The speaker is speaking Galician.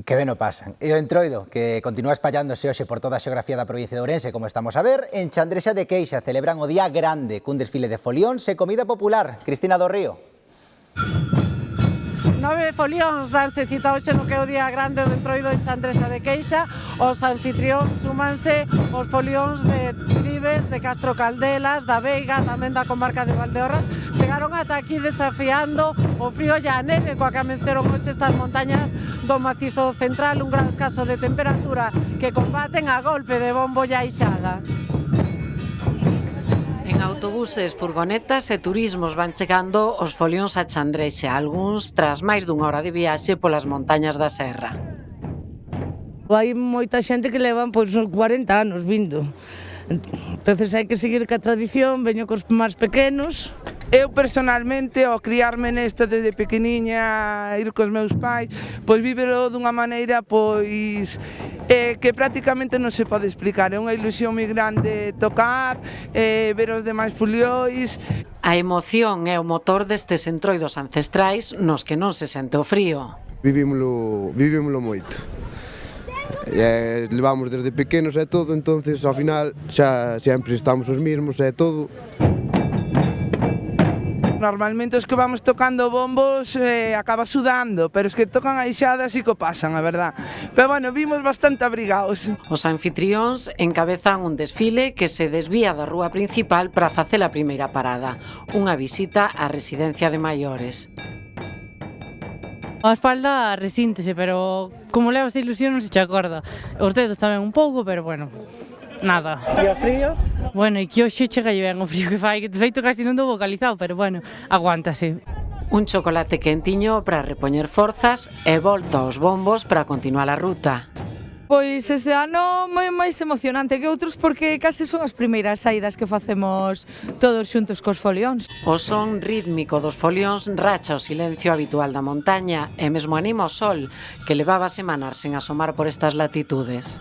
Que ben o pasan. E o Entroido, que continúa espallándose hoxe por toda a xeografía da provincia de Ourense, como estamos a ver, en Chandrexa de Queixa celebran o Día Grande, cun desfile de folións e comida popular. Cristina do Río. 9 folións danse cita hoxe no que é o Día Grande do Entroido en Chandrexa de Queixa. Os anfitrións súmanse os folións de Trives, de Castro Caldelas, da Veiga, tamén da comarca de Valdeorras. Chegaron ata aquí desafiando o frío e a neve coa que amenceron hoxe estas montañas do macizo central, un grado escaso de temperatura que combaten a golpe de bombo e aixada. En autobuses, furgonetas e turismos van chegando os folións a Chandrexa, algúns tras máis dunha hora de viaxe polas montañas da serra. Hai moita xente que levan pois 40 anos vindo. Entonces hai que seguir ca tradición, veño cos máis pequenos. Eu personalmente, ao criarme nesta desde pequeniña, ir cos meus pais, pois vívelo dunha maneira pois que prácticamente non se pode explicar. É unha ilusión moi grande tocar, ver os demais folións. A emoción é o motor destes entroidos ancestrais nos que non se sente o frío. Vivímolo moito. Levamos desde pequenos e todo, entonces ao final xa sempre estamos os mesmos e todo. Normalmente os que vamos tocando bombos acaba sudando, pero os que tocan a ixada sí que o pasan, a verdad. Pero bueno, vimos bastante abrigados. Os anfitrións encabezan un desfile que se desvía da rúa principal para facer a primeira parada, unha visita á residencia de maiores. A espalda resíntese, pero como levas a ilusión non se che acorda. Os dedos tamén un pouco, pero bueno, nada. E o frío? Bueno, e que hoxe chega ben o frío que fai, que de feito casi non dou vocalizado, pero bueno, aguántase. Un chocolate quentiño para repoñer forzas e volta aos bombos para continuar a ruta. Pois este ano moi máis emocionante que outros porque case son as primeiras saídas que facemos todos xuntos cos folións. O son rítmico dos folións racha o silencio habitual da montaña e mesmo anima o sol, que levaba semanas sen asomar por estas latitudes.